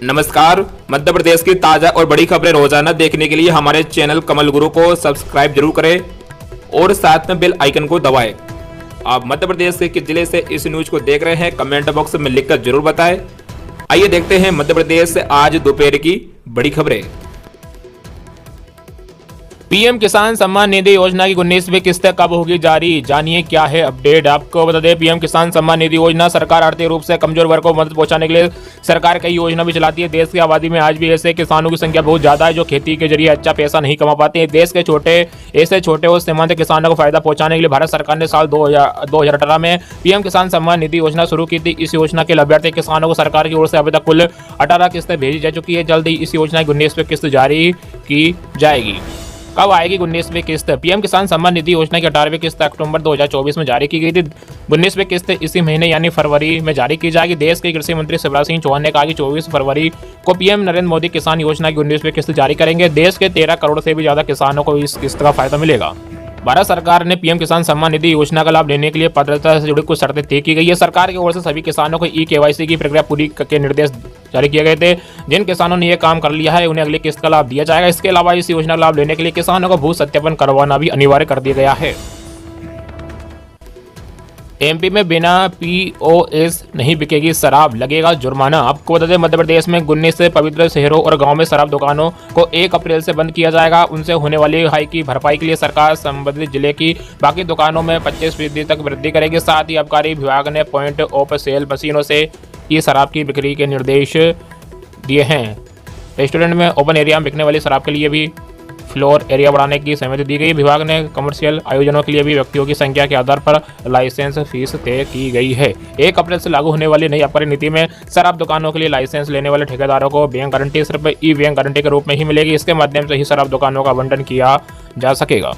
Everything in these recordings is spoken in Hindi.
नमस्कार। मध्य प्रदेश की ताज़ा और बड़ी खबरें रोजाना देखने के लिए हमारे चैनल कमल गुरु को सब्सक्राइब जरूर करें और साथ में बेल आइकन को दबाएं। आप मध्य प्रदेश के किस जिले से इस न्यूज को देख रहे हैं कमेंट बॉक्स में लिखकर जरूर बताएं। आइए देखते हैं मध्य प्रदेश से आज दोपहर की बड़ी खबरें। पीएम किसान सम्मान निधि योजना की 19वीं किस्त कब होगी जारी, जानिए क्या है अपडेट। आपको बता दें, पीएम किसान सम्मान निधि योजना सरकार आर्थिक रूप से कमजोर वर्ग को मदद पहुंचाने के लिए सरकार कई योजना भी चलाती है। देश की आबादी में आज भी ऐसे किसानों की संख्या बहुत ज्यादा है जो खेती के जरिए अच्छा पैसा नहीं कमा पाते हैं। देश के ऐसे छोटे और सीमांत किसानों को फायदा पहुंचाने के लिए भारत सरकार ने साल 2018 में पीएम किसान सम्मान निधि योजना शुरू की थी। इस योजना के लाभार्थी किसानों को सरकार की ओर से अभी तक कुल 18 किस्तें भेजी जा चुकी है। जल्द ही इस योजना की 19वीं किस्त जारी की जाएगी। कब आएगी 19वीं किस्त? पीएम किसान सम्मान निधि योजना की 18वीं किस्त अक्टूबर 2024 में जारी की गई थी। 19वीं किस्त इसी महीने यानी फरवरी में जारी की जाएगी। देश के कृषि मंत्री शिवराज सिंह चौहान ने कहा कि 24 फरवरी को पीएम नरेंद्र मोदी किसान योजना की 19वीं किस्त जारी करेंगे। देश के 13 करोड़ से भी ज्यादा किसानों को इस किस्त का फायदा मिलेगा। भारत सरकार ने पीएम किसान सम्मान निधि योजना का लाभ लेने के लिए पात्रता से जुड़ी कुछ शर्तें तय की गई है। सरकार की ओर से सभी किसानों को KYC की प्रक्रिया पूरी के निर्देश जारी किए गए थे। जिन किसानों ने यह काम कर लिया है उन्हें अगली किस्त का लाभ दिया जाएगा। इसके अलावा इस योजना का लाभ लेने के लिए किसानों को भू सत्यापन करवाना भी अनिवार्य कर दिया गया है। एमपी में बिना POS नहीं बिकेगी शराब, लगेगा जुर्माना। आपको बता दें, मध्य प्रदेश में 19 से पवित्र शहरों और गांवों में शराब दुकानों को 1 अप्रैल से बंद किया जाएगा। उनसे होने वाली हाई की भरपाई के लिए सरकार संबंधित जिले की बाकी दुकानों में 25% तक वृद्धि करेगी। साथ ही आबकारी विभाग ने पॉइंट ऑफ सेल मशीनों से ये शराब की बिक्री के निर्देश दिए हैं। रेस्टोरेंट में ओपन एरिया में बिकने वाली शराब के लिए भी फ्लोर एरिया बढ़ाने की सहमति दी गई। विभाग ने कमर्शियल आयोजनों के लिए भी व्यक्तियों की संख्या के आधार पर लाइसेंस फीस तय की गई है। 1 अप्रैल से लागू होने वाली नई आबकारी नीति में शराब दुकानों के लिए लाइसेंस लेने वाले ठेकेदारों को बैंक गारंटी सिर्फ बैंक गारंटी के रूप में ही मिलेगी। इसके माध्यम से ही शराब दुकानों का आवंटन किया जा सकेगा।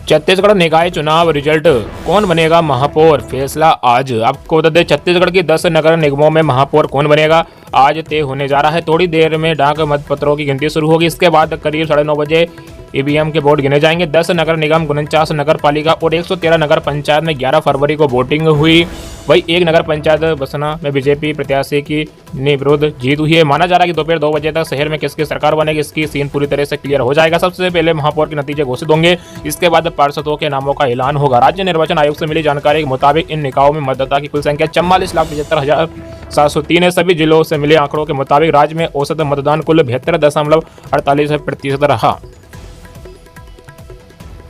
छत्तीसगढ़ निकाय चुनाव रिजल्ट, कौन बनेगा महापौर, फैसला आज। आपको बता दें, छत्तीसगढ़ की 10 नगर निगमों में महापौर कौन बनेगा आज तय होने जा रहा है। थोड़ी देर में डाक मतपत्रों की गिनती शुरू होगी। इसके बाद करीब 9:30 बजे EVM के वोट गिने जाएंगे। 10 नगर निगम, 49 नगर पालिका और 113 नगर पंचायत में 11 फरवरी को वोटिंग हुई। वही एक नगर पंचायत बसना में बीजेपी प्रत्याशी की निर्विरोध जीत हुई है। माना जा रहा है कि दोपहर 2 बजे तक शहर में किसकी सरकार बनेगी इसकी सीन पूरी तरह से क्लियर हो जाएगा। सबसे पहले महापौर के नतीजे घोषित होंगे। इसके बाद पार्षदों के नामों का ऐलान होगा। राज्य निर्वाचन आयोग से मिली जानकारी के मुताबिक इन निकायों में मतदाता की कुल संख्या 44,75,703 है। सभी जिलों से मिले आंकड़ों के मुताबिक राज्य में औसत मतदान कुल 72.48% रहा।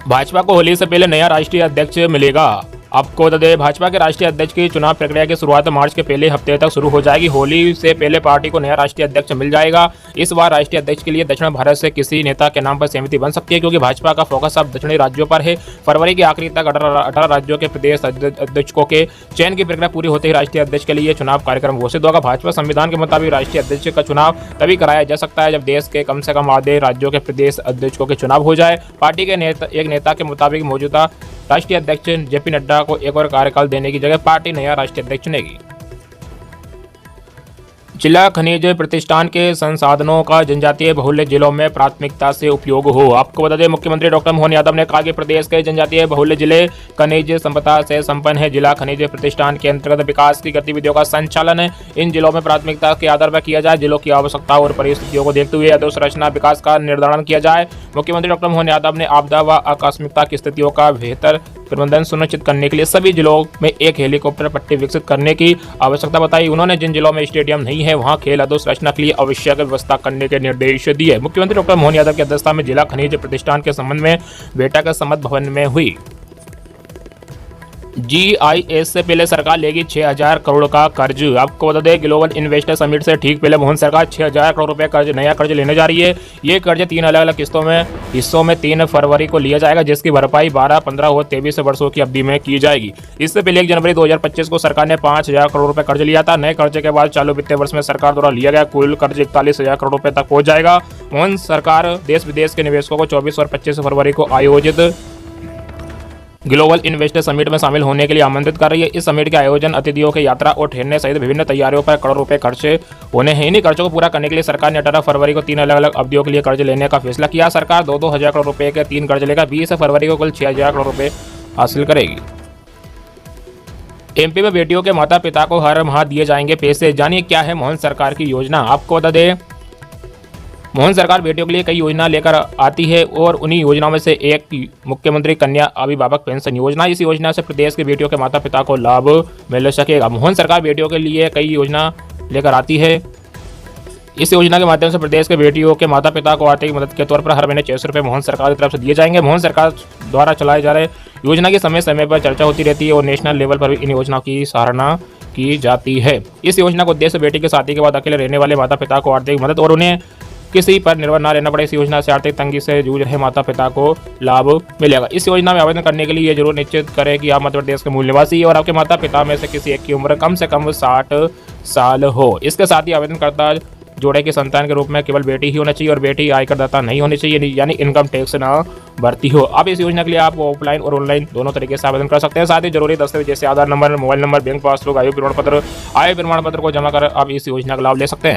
भाजपा को होली से पहले नया राष्ट्रीय अध्यक्ष मिलेगा। आपको बता दें, भाजपा के राष्ट्रीय अध्यक्ष की चुनाव प्रक्रिया की शुरुआत मार्च के पहले हफ्ते तक शुरू हो जाएगी। होली से पहले पार्टी को नया राष्ट्रीय अध्यक्ष मिल जाएगा। इस बार राष्ट्रीय अध्यक्ष के लिए दक्षिण भारत से किसी नेता के नाम पर सहमति बन सकती है, क्योंकि भाजपा का फोकस अब दक्षिणी राज्यों पर है। फरवरी के आखिरी तक 18 राज्यों के प्रदेश अध्यक्षों के चयन की प्रक्रिया पूरी होते ही राष्ट्रीय अध्यक्ष के लिए चुनाव कार्यक्रम घोषित होगा। भाजपा संविधान के मुताबिक राष्ट्रीय अध्यक्ष का चुनाव तभी कराया जा सकता है जब देश के कम से कम आधे राज्यों के प्रदेश अध्यक्षों के चुनाव हो जाए। पार्टी के एक नेता के मुताबिक मौजूदा राष्ट्रीय अध्यक्ष JP नड्डा को एक और कार्यकाल देने की जगह पार्टी नया राष्ट्रीय अध्यक्ष चुनेगी। जिला खनिज प्रतिष्ठान के संसाधनों का जनजातीय बहुल्य जिलों में प्राथमिकता से उपयोग हो। आपको बता दें, मुख्यमंत्री डॉक्टर मोहन यादव ने कहा कि प्रदेश के जनजातीय बहुल्य जिले खनिज संपदा से संपन्न है। जिला खनिज प्रतिष्ठान के अंतर्गत विकास की गतिविधियों का संचालन इन जिलों में प्राथमिकता के आधार पर किया जाए। जिलों की आवश्यकता और परिस्थितियों को देखते हुए अधोसंरचना विकास का निर्धारण किया जाए। मुख्यमंत्री डॉक्टर मोहन यादव ने आपदा व आकस्मिकता की स्थितियों का बेहतर प्रबंधन सुनिश्चित करने के लिए सभी जिलों में एक हेलीकॉप्टर पट्टी विकसित करने की आवश्यकता बताई। उन्होंने जिन जिलों में स्टेडियम नहीं है वहां खेल अधोसंरचना के लिए आवश्यक व्यवस्था करने के निर्देश दिए। मुख्यमंत्री डॉक्टर मोहन यादव की अध्यक्षता में जिला खनिज प्रतिष्ठान के संबंध में बैठक समत भवन में हुई। GIS से पहले सरकार लेगी 6,000 करोड़ का कर्ज। आपको बता दें, ग्लोबल इन्वेस्टर समिट से ठीक पहले मोहन सरकार 6,000 करोड़ रुपए नया कर्ज लेने जा रही है। ये कर्ज 3 अलग अलग हिस्सों में 3 फरवरी को लिया जाएगा, जिसकी भरपाई 12, 15 और 23 वर्षों की अवधि में की जाएगी। इससे पहले 1 जनवरी 2025 को सरकार ने 5,000 करोड़ रुपए कर्ज लिया था। नए कर्ज के बाद चालू वित्तीय वर्ष में सरकार द्वारा लिया गया कुल कर्ज 41,000 करोड़ रुपए तक पहुंच जाएगा। मोहन सरकार देश विदेश के निवेशकों को 24 और 25 फरवरी को आयोजित ग्लोबल इन्वेस्टर समिट में शामिल होने के लिए आमंत्रित कर रही है। इस समिट के आयोजन, अतिथियों के यात्रा और ठहरने सहित विभिन्न तैयारियों पर करोड़ रुपए खर्च होने हैं। इन्हीं खर्चों को पूरा करने के लिए सरकार ने 18 फरवरी को 3 अलग अलग अवधियों के लिए कर्ज लेने का फैसला किया। सरकार 2-2 हजार करोड़ रुपए के 3 कर्ज लेकर 20 फरवरी को कुल 6,000 करोड़ रुपए हासिल करेगी। एमपी में बेटियों के माता पिता को हर माह दिए जाएंगे पैसे, जानिए क्या है मोहन सरकार की योजना। आपको बता दें मोहन सरकार बेटियों के लिए कई योजना लेकर आती है और उन्हीं योजनाओं में से एक मुख्यमंत्री कन्या अभिभावक पेंशन योजना। इस योजना से प्रदेश के बेटियों के माता पिता को लाभ मिल सकेगा। मोहन सरकार बेटियों के लिए कई योजना लेकर आती है। इस योजना के माध्यम से प्रदेश के बेटियों के माता पिता को आर्थिक मदद के तौर पर हर महीने 600 रुपये मोहन सरकार की तरफ से दिए जाएंगे। मोहन सरकार द्वारा चलाए जा रहे योजना की समय समय पर चर्चा होती रहती है और नेशनल लेवल पर भी इन योजनाओं की सराहना की जाती है। इस योजना का उद्देश्य बेटी की शादी के बाद अकेले रहने वाले माता पिता को आर्थिक मदद और उन्हें किसी पर निर्भर न रहना पड़े। इस योजना से आर्थिक तंगी से जूझ रहे माता पिता को लाभ मिलेगा। इस योजना में आवेदन करने के लिए ये जरूर निश्चित करें कि आप मध्य प्रदेश के मूल निवासी और आपके माता पिता में से किसी एक की उम्र कम से कम 60 साल हो। इसके साथ ही आवेदनकर्ता जोड़े की संतान के रूप में केवल बेटी ही होना चाहिए और बेटी आयकरदाता नहीं होनी चाहिए, यानी इनकम टैक्स ना भरती हो। अब इस योजना के लिए आप ऑफलाइन और ऑनलाइन दोनों तरीके से आवेदन कर सकते हैं। साथ ही जरूरी दस्तावेज जैसे Aadhaar number, mobile number, bank passbook, आयु प्रमाण पत्र को जमा कर आप इस योजना का लाभ ले सकते हैं।